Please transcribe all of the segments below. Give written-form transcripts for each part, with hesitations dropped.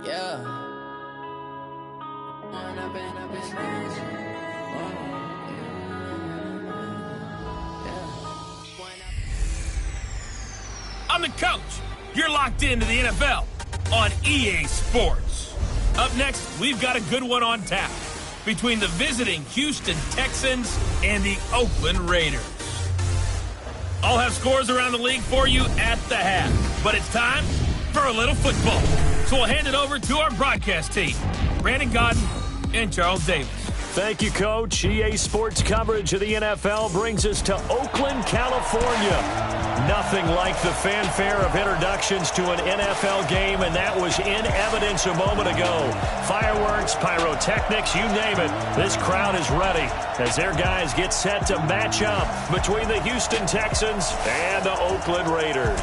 Yeah. I'm the coach. You're locked into the NFL on EA Sports. Up next, we've got a good one on tap between the visiting Houston Texans and the Oakland Raiders. I'll have scores around the league for you at the half, but it's time for a little football. So we'll hand it over to our broadcast team, Brandon Godden and Charles Davis. Thank you, Coach. EA Sports coverage of the NFL brings us to Oakland, California. Nothing like the fanfare of introductions to an NFL game, and that was in evidence a moment ago. Fireworks, pyrotechnics, you name it. This crowd is ready as their guys get set to match up between the Houston Texans and the Oakland Raiders.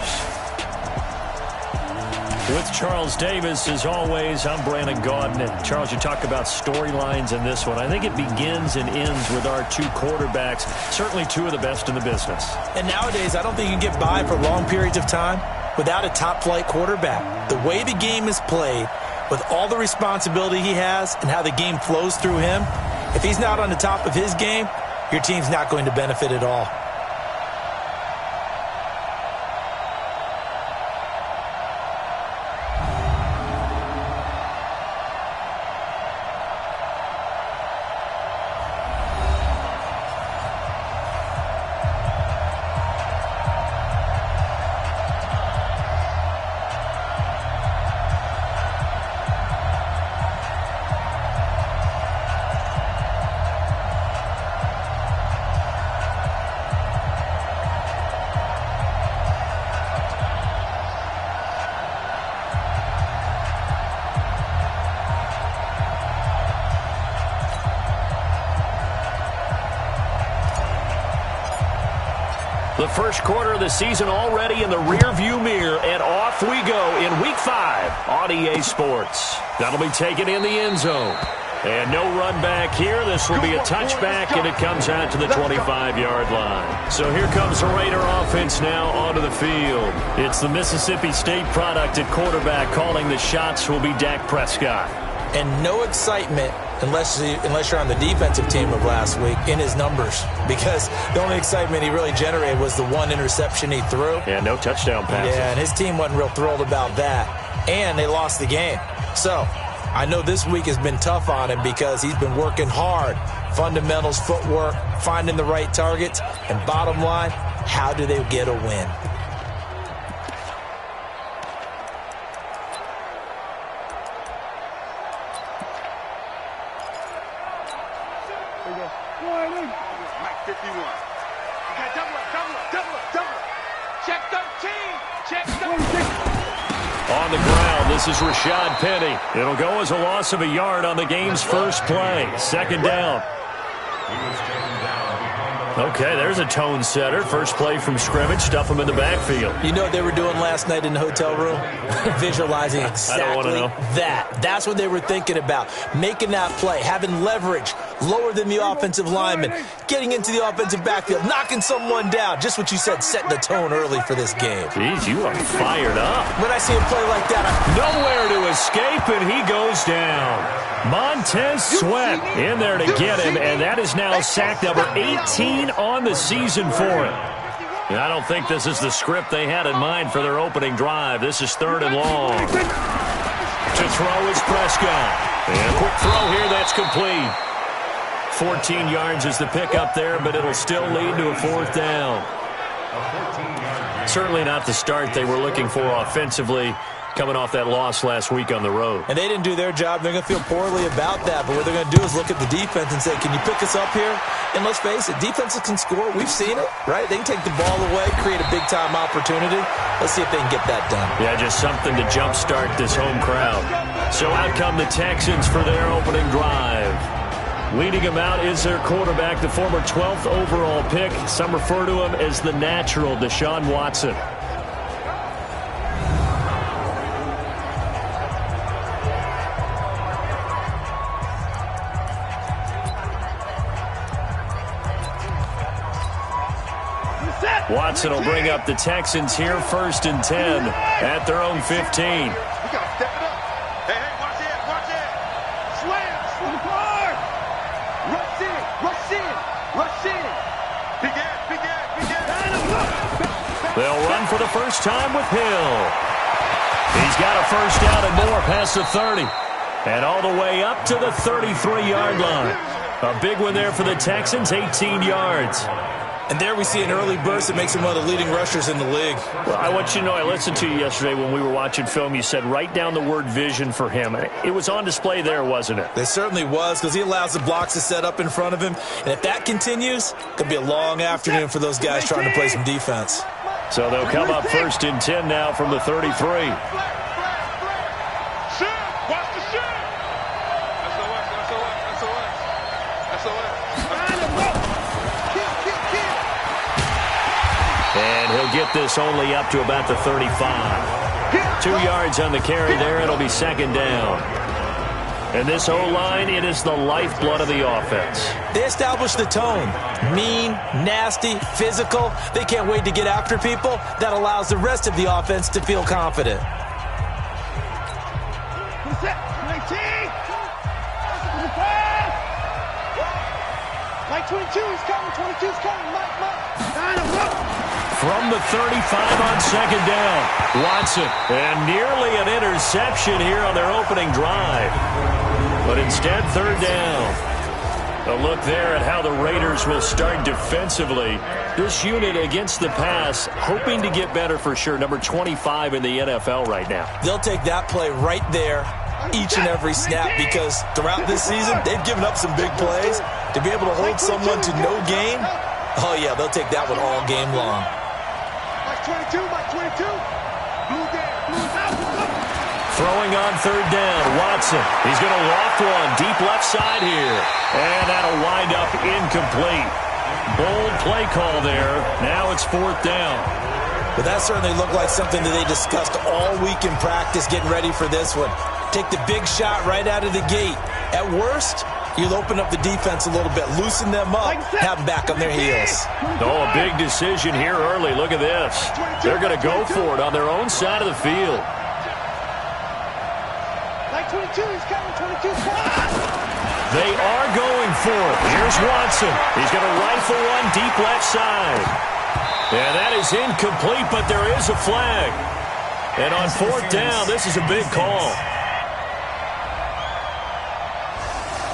With Charles Davis, as always, I'm Brandon Gaudin. And Charles, you talk about storylines in this one. I think it begins and ends with our two quarterbacks, certainly two of the best in the business. And nowadays, I don't think you can get by for long periods of time without a top-flight quarterback. The way the game is played, with all the responsibility he has and how the game flows through him, if he's not on the top of his game, your team's not going to benefit at all. The first quarter of the season already in the rearview mirror, and off we go in Week 5 on EA Sports. That'll be taken in the end zone. And no run back here. This will be a touchback, and it comes out to the 25-yard line. So here comes the Raider offense now onto the field. It's the Mississippi State product at quarterback. Calling the shots will be Dak Prescott. And no excitement unless you're on the defensive team of last week in his numbers, because the only excitement he really generated was the one interception he threw. Yeah, no touchdown passes. Yeah, and his team wasn't real thrilled about that, and they lost the game. So I know this week has been tough on him because he's been working hard. Fundamentals, footwork, finding the right targets, and bottom line, how do they get a win? On the ground, this is Rashad Penny. It'll go as a loss of a yard on the game's first play. Second down. Okay, there's a tone setter. First play from scrimmage. Stuff them in the backfield. You know what they were doing last night in the hotel room? Visualizing exactly that. That's what they were thinking about. Making that play, having leverage, lower than the offensive lineman, getting into the offensive backfield, knocking someone down. Just what you said, setting the tone early for this game. Jeez, you are fired up. When I see a play like that, nowhere to escape, and he goes down. Montez Sweat in there to get him, and that is now sack number 18 on the season for him. I don't think this is the script they had in mind for their opening drive. This is 3rd and long. To throw is Prescott. And a quick throw here, that's complete. 14 yards is the pickup there, but it'll still lead to a 4th down. Certainly not the start they were looking for offensively, coming off that loss last week on the road. And they didn't do their job. They're going to feel poorly about that. But what they're going to do is look at the defense and say, can you pick us up here? And let's face it, defenses can score. We've seen it, right? They can take the ball away, create a big-time opportunity. Let's see if they can get that done. Yeah, just something to jumpstart this home crowd. So out come the Texans for their opening drive. Leading him out is their quarterback, the former 12th overall pick. Some refer to him as the natural, Deshaun Watson. Watson will bring up the Texans here, 1st and 10 at their own 15. We got to step it up. Hey. They'll run for the first time with Hill. He's got a first down and more past the 30. And all the way up to the 33-yard line. A big one there for the Texans, 18 yards. And there we see an early burst that makes him one of the leading rushers in the league. Well, I want you to know, I listened to you yesterday when we were watching film. You said write down the word vision for him. It was on display there, wasn't it? It certainly was, because he allows the blocks to set up in front of him. And if that continues, it could be a long afternoon for those guys trying to play some defense. So they'll come up 1st and 10 now from the 33. And he'll get this only up to about the 35. 2 yards on the carry there. It'll be 2nd down. And this O-line, it is the lifeblood of the offense. They establish the tone. Mean, nasty, physical. They can't wait to get after people. That allows the rest of the offense to feel confident. Mike 22 is coming. 22 is coming. Mike. From the 35 on 2nd down, Watson. And nearly an interception here on their opening drive. But instead, 3rd down. A look there at how the Raiders will start defensively. This unit against the pass, hoping to get better for sure. Number 25 in the NFL right now. They'll take that play right there each and every snap, because throughout this season, they've given up some big plays. To be able to hold someone to no gain, oh yeah, they'll take that one all game long. Mike 22. Throwing on 3rd down, Watson. He's going to loft one deep left side here. And that'll wind up incomplete. Bold play call there. Now it's 4th down. But that certainly looked like something that they discussed all week in practice, getting ready for this one. Take the big shot right out of the gate. At worst, you'll open up the defense a little bit, loosen them up, have them back on their heels. Oh, a big decision here early. Look at this. They're going to go for it on their own side of the field. Like 22, he's coming. 22 is coming. They are going for it. Here's Watson. He's going to rifle one deep left side. And that is incomplete, but there is a flag. And on 4th down, this is a big call.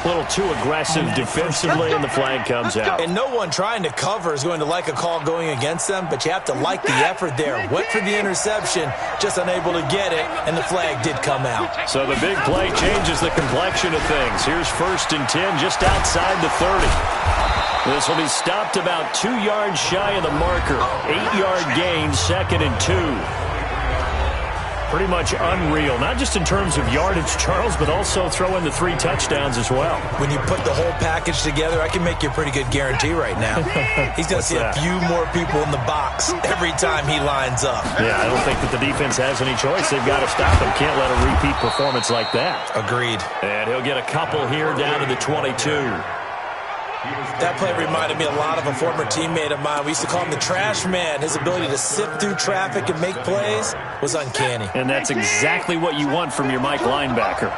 A little too aggressive defensively, and the flag comes out. And no one trying to cover is going to like a call going against them, but you have to like the effort there. Went for the interception, just unable to get it, and the flag did come out. So the big play changes the complexion of things. Here's 1st and 10 just outside the 30. This will be stopped about 2 yards shy of the marker. 8-yard gain, 2nd and 2. Pretty much unreal, not just in terms of yardage, Charles, but also throw in the 3 touchdowns as well. When you put the whole package together, I can make you a pretty good guarantee right now. He's going to see a few more people in the box every time he lines up. Yeah, I don't think that the defense has any choice. They've got to stop him. Can't let a repeat performance like that. Agreed. And he'll get a couple here down to the 22. That play reminded me a lot of a former teammate of mine. We used to call him the trash man. His ability to sift through traffic and make plays was uncanny. And that's exactly what you want from your Mike linebacker.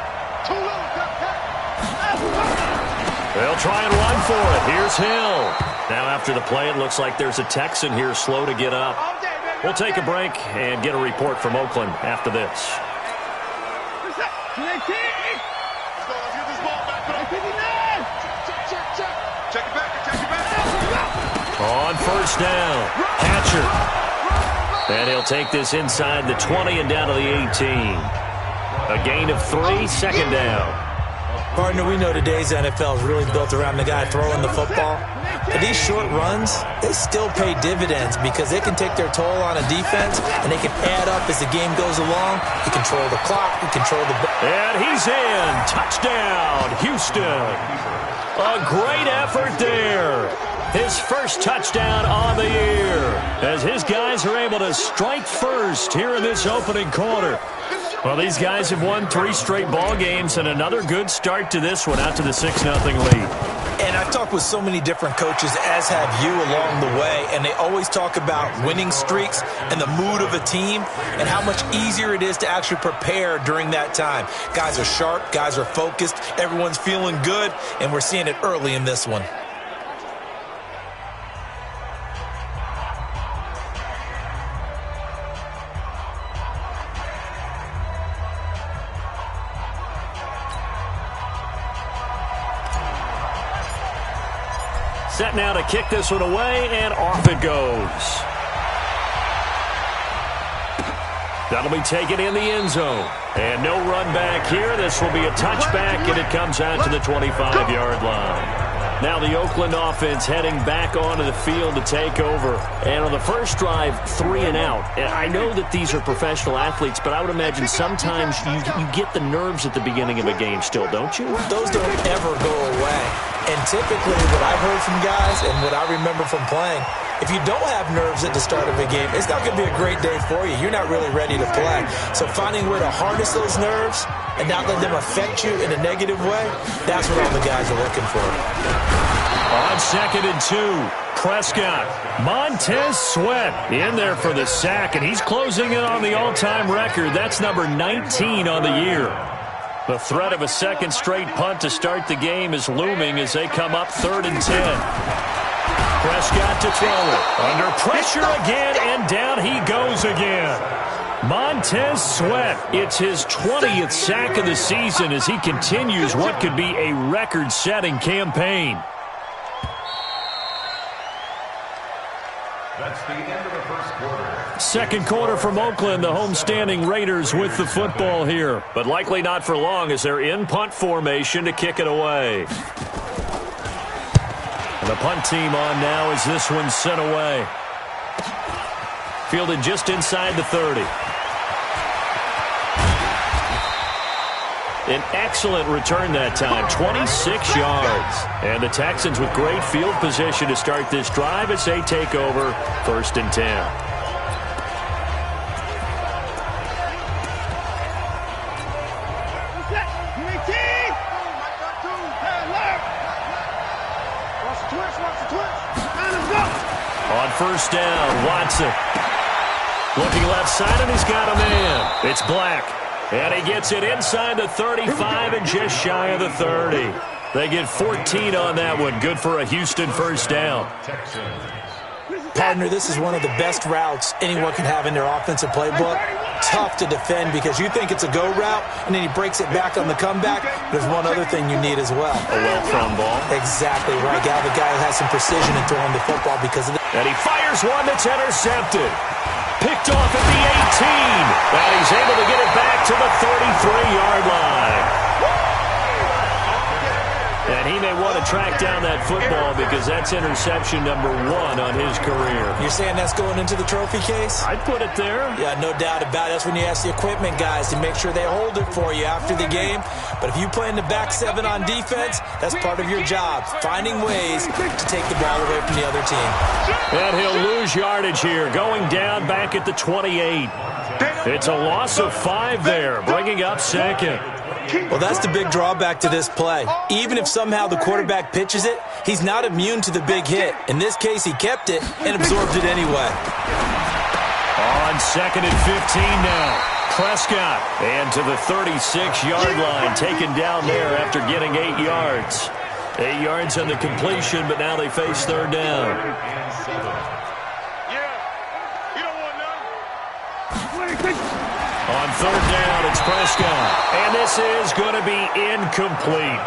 They'll try and run for it. Here's Hill. Now after the play, it looks like there's a Texan here slow to get up. We'll take a break and get a report from Oakland after this. On 1st down, Hatcher. And he'll take this inside the 20 and down to the 18. A gain of 3, 2nd down. Partner, we know today's NFL is really built around the guy throwing the football. But these short runs, they still pay dividends because they can take their toll on a defense, and they can add up as the game goes along. You control the clock, you control the... And he's in. Touchdown, Houston. A great effort there. His first touchdown on the year as his guys are able to strike first here in this opening quarter. Well, these guys have won 3 straight ball games and another good start to this one out to the 6-0 lead. And I've talked with so many different coaches, as have you, along the way, and they always talk about winning streaks and the mood of a team and how much easier it is to actually prepare during that time. Guys are sharp, guys are focused, everyone's feeling good, and we're seeing it early in this one. Set now to kick this one away, and off it goes. That'll be taken in the end zone. And no run back here. This will be a touchback, and it comes out to the 25-yard line. Now the Oakland offense heading back onto the field to take over. And on the first drive, 3 and out. And I know that these are professional athletes, but I would imagine sometimes you get the nerves at the beginning of a game still, don't you? Those don't ever go away. And typically what I've heard from guys and what I remember from playing, if you don't have nerves at the start of a game, it's not going to be a great day for you. You're not really ready to play. So finding a way to harness those nerves and not let them affect you in a negative way, that's what all the guys are looking for. On 2nd and 2, Prescott. Montez Sweat in there for the sack, and he's closing in on the all-time record. That's number 19 on the year. The threat of a second straight punt to start the game is looming as they come up 3rd and 10. Prescott to throw it. Under pressure again, and down he goes again. Montez Sweat, it's his 20th sack of the season as he continues what could be a record-setting campaign. That's the end of the first quarter. Second quarter from Oakland, the homestanding Raiders with the football here. But likely not for long as they're in punt formation to kick it away. And the punt team on now as this one's sent away. Fielded just inside the 30. An excellent return that time, 26 yards. And the Texans with great field position to start this drive as they take over 1st and 10. On 1st down, Watson. Looking left side, and he's got a man. It's Black. And he gets it inside the 35 and just shy of the 30. They get 14 on that one. Good for a Houston 1st down. Partner, this is one of the best routes anyone can have in their offensive playbook. Tough to defend because you think it's a go route, and then he breaks it back on the comeback. There's one other thing you need as well. A well-thrown ball. Exactly right. Got the guy who has some precision in throwing the football because of that. And he fires one that's intercepted. Picked off at the 18. And he's able to get it back to the 33-yard line. And he may want to track down that football because that's interception number 1 on his career. You're saying that's going into the trophy case? I'd put it there. Yeah, no doubt about it. That's when you ask the equipment guys to make sure they hold it for you after the game. But if you play in the back 7 on defense, that's part of your job, finding ways to take the ball away from the other team. And he'll lose yardage here, going down back at the 28. It's a loss of 5 there, bringing up 2nd. Well, that's the big drawback to this play. Even if somehow the quarterback pitches it, he's not immune to the big hit. In this case, he kept it and absorbed it anyway. On 2nd and 15 now. Prescott, and to the 36-yard line, taken down there after getting 8 yards. 8 yards on the completion, but now they face 3rd down. On 3rd down, it's Prescott. And this is going to be incomplete.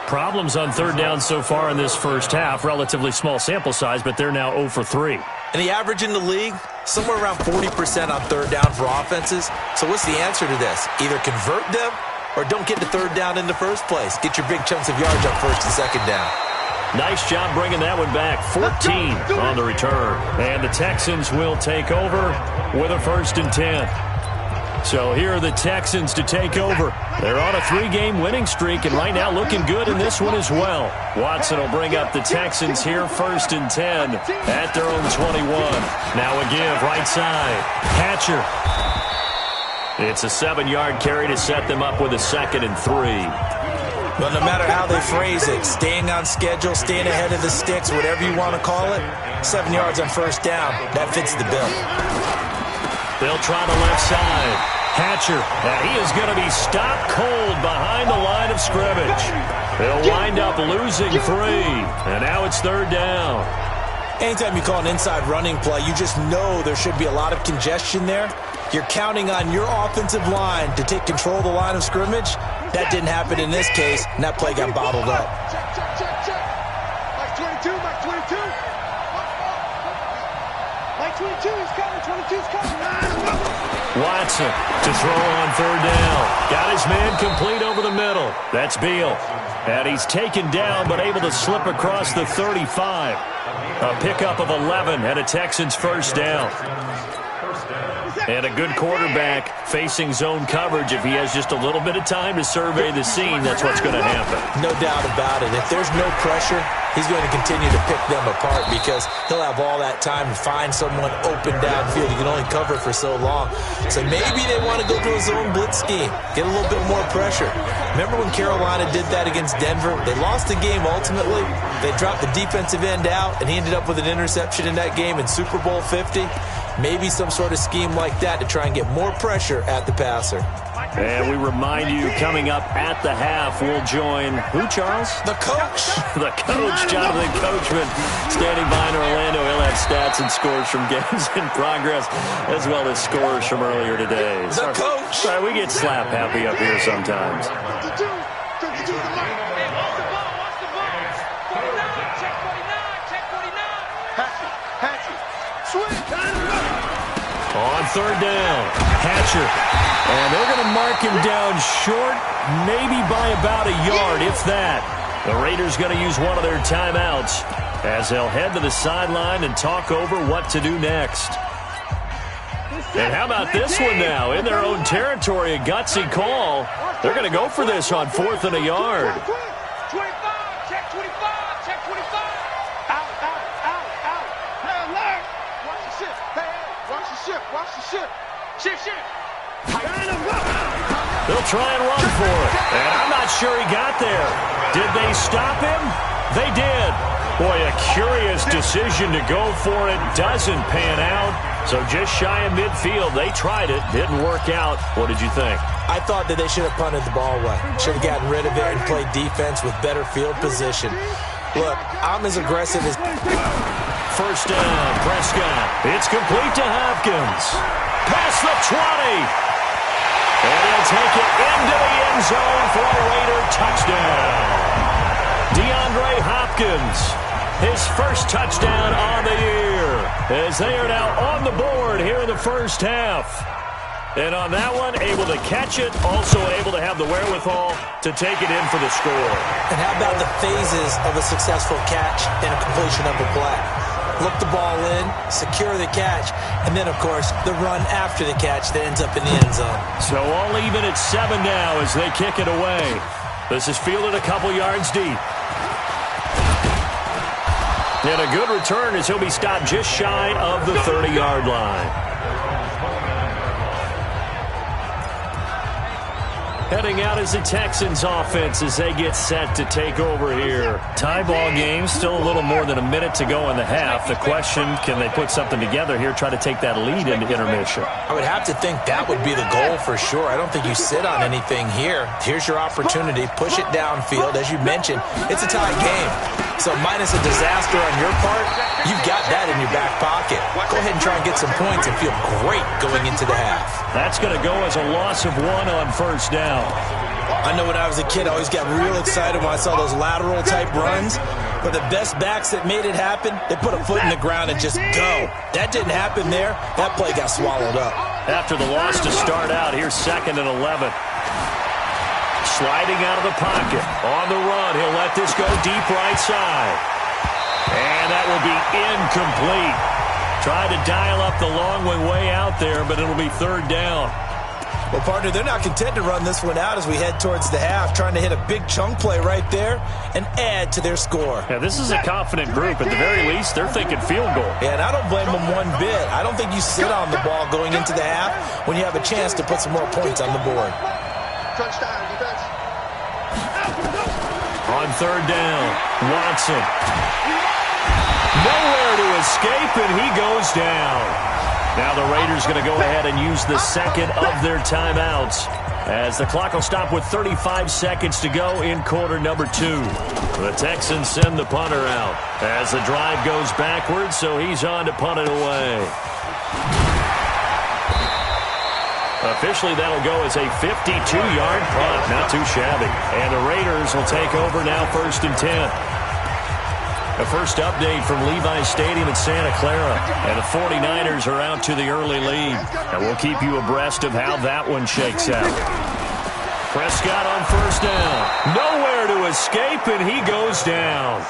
Problems on 3rd down so far in this first half. Relatively small sample size, but they're now 0 for 3. And the average in the league, somewhere around 40% on 3rd down for offenses. So what's the answer to this? Either convert them or don't get to 3rd down in the first place. Get your big chunks of yards on 1st and 2nd down. Nice job bringing that one back. 14 on the return. And the Texans will take over with a 1st and 10. So here are the Texans to take over. They're on a 3-game winning streak, and right now looking good in this one as well. Watson will bring up the Texans here, 1st and 10 at their own 21. Now a give, right side. Hatcher. It's a 7-yard carry to set them up with a 2nd and 3. But no matter how they phrase it, staying on schedule, staying ahead of the sticks, whatever you want to call it, 7 yards on 1st down, that fits the bill. They'll try the left side. Hatcher, and he is going to be stopped cold behind the line of scrimmage. They'll wind up losing 3, and now it's 3rd down. Anytime you call an inside running play, you just know there should be a lot of congestion there. You're counting on your offensive line to take control of the line of scrimmage. That didn't happen in this case, and that play got bottled up. Check. Mike 22, Mike 22. Mike 22 is coming, 22's coming. Watson to throw on third down. Got his man complete over the middle. That's Beal. And he's taken down but able to slip across the 35. A pickup of 11 and a Texans first down. And a good quarterback facing zone coverage. If he has just a little bit of time to survey the scene, that's what's going to happen. No doubt about it. If there's no pressure, he's going to continue to pick them apart because he'll have all that time to find someone open downfield. He can only cover for so long. So maybe they want to go to a zone blitz scheme, get a little bit more pressure. Remember when Carolina did that against Denver? They lost the game ultimately. They dropped the defensive end out, and he ended up with an interception in that game in Super Bowl 50. Maybe some sort of scheme like that to try and get more pressure at the passer. And we remind you, coming up at the half, we'll join who, Charles? The coach. The coach, Jonathan Coachman, standing by in Orlando. He'll have stats and scores from games in progress, as well as scores from earlier today. The coach. Sorry, we get slap happy up here sometimes. 22 the mic. Watch the ball. 49, check 49. Hatchet. Swing. On third down, Hatcher. And they're going to mark him down short, maybe by about a yard, if that. The Raiders going to use one of their timeouts as they'll head to the sideline and talk over what to do next. And how about this one now? In their own territory, a gutsy call. They're going to go for this on 4th and a yard. 25, check 25, check 25. Out. Hey, alert. Watch the ship. Hey, watch the ship. Shit. They'll try and run for it. And I'm not sure he got there. Did they stop him? They did. Boy, a curious decision to go for it. Doesn't pan out. So just shy of midfield. They tried it. Didn't work out. What did you think? I thought that they should have punted the ball away. Should have gotten rid of it and played defense with better field position. Look, I'm as aggressive as... First down, Prescott. It's complete to Hopkins. Past the 20. And he'll take it into the end zone for a Raider touchdown. DeAndre Hopkins, his first touchdown on the year, as they are now on the board here in the first half. And on that one, able to catch it, also able to have the wherewithal to take it in for the score. And how about the phases of a successful catch and a completion of a play? Look the ball in, secure the catch, and then, of course, the run after the catch that ends up in the end zone. So all even at 7 now as they kick it away. This is fielded a couple yards deep. And a good return as he'll be stopped just shy of the 30-yard line. Heading out is the Texans offense as they get set to take over here. Tie ball game, still a little more than a minute to go in the half. The question, can they put something together here, try to take that lead into intermission? I would have to think that would be the goal for sure. I don't think you sit on anything here. Here's your opportunity. Push it downfield. As you mentioned, it's a tie game. So minus a disaster on your part, you've got that in your back pocket. Go ahead and try and get some points and feel great going into the half. That's going to go as a loss of 1 on first down. I know when I was a kid, I always got real excited when I saw those lateral type runs. But the best backs that made it happen, they put a foot in the ground and just go. That didn't happen there. That play got swallowed up. After the loss to start out, here's 2nd and 11. Sliding out of the pocket. On the run, he'll let this go deep right side. And that will be incomplete. Tried to dial up the long one way out there, but it'll be 3rd down. Well, partner, they're not content to run this one out as we head towards the half, trying to hit a big chunk play right there and add to their score. Yeah, this is a confident group. At the very least, they're thinking field goal. Yeah, and I don't blame them one bit. I don't think you sit on the ball going into the half when you have a chance to put some more points on the board. Touchdown, defense. On 3rd down, Watson. Nowhere to escape, and he goes down. Now the Raiders going to go ahead and use the 2nd of their timeouts as the clock will stop with 35 seconds to go in quarter number 2. The Texans send the punter out as the drive goes backwards, so he's on to punt it away. Officially, that'll go as a 52-yard punt. Not too shabby. And the Raiders will take over now, 1st and 10. The first update from Levi's Stadium in Santa Clara. And the 49ers are out to the early lead. And we'll keep you abreast of how that one shakes out. Prescott on 1st down. Nowhere to escape, and he goes down.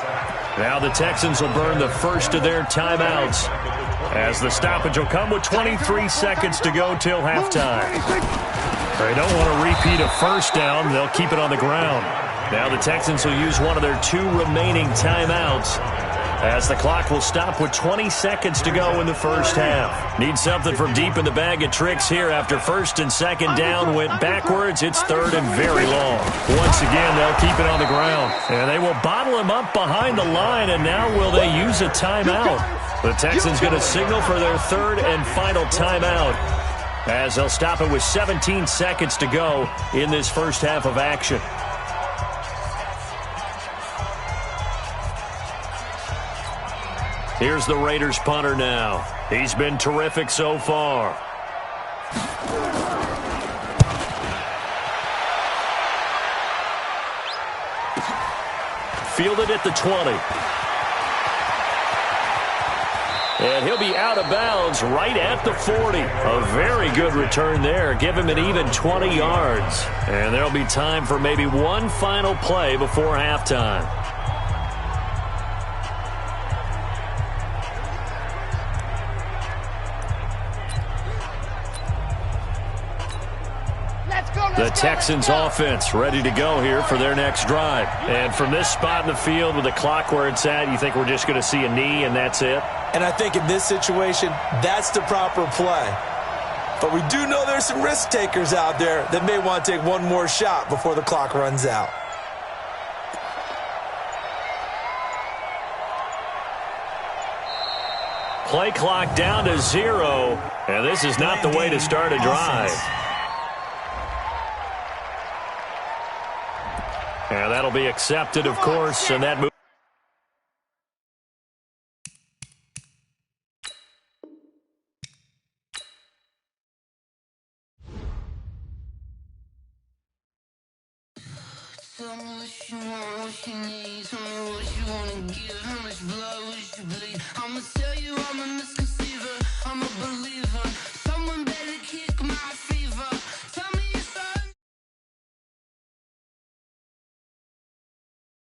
Now the Texans will burn the first of their timeouts, as the stoppage will come with 23 seconds to go till halftime. They don't want to repeat a first down. They'll keep it on the ground. Now the Texans will use one of their 2 remaining timeouts, as the clock will stop with 20 seconds to go in the first half. Need something from deep in the bag of tricks here after 1st and 2nd down went backwards. It's 3rd and very long. Once again, they'll keep it on the ground. And they will bottle him up behind the line, and now will they use a timeout? The Texans going to signal for their 3rd and final timeout, as they'll stop it with 17 seconds to go in this first half of action. Here's the Raiders punter now. He's been terrific so far. Fielded at the 20. And he'll be out of bounds right at the 40. A very good return there. Give him an even 20 yards. And there'll be time for maybe one final play before halftime. The Texans offense ready to go here for their next drive. And from this spot in the field with the clock where it's at, you think we're just going to see a knee and that's it? And I think in this situation, that's the proper play. But we do know there's some risk takers out there that may want to take one more shot before the clock runs out. Play clock down to 0, and this is not the way to start a drive. And that'll be accepted, of course, and that move. Tell me what you want, what you need. Tell me what you wanna give. How much blood would you bleed? I'ma tell you I'm a misconception.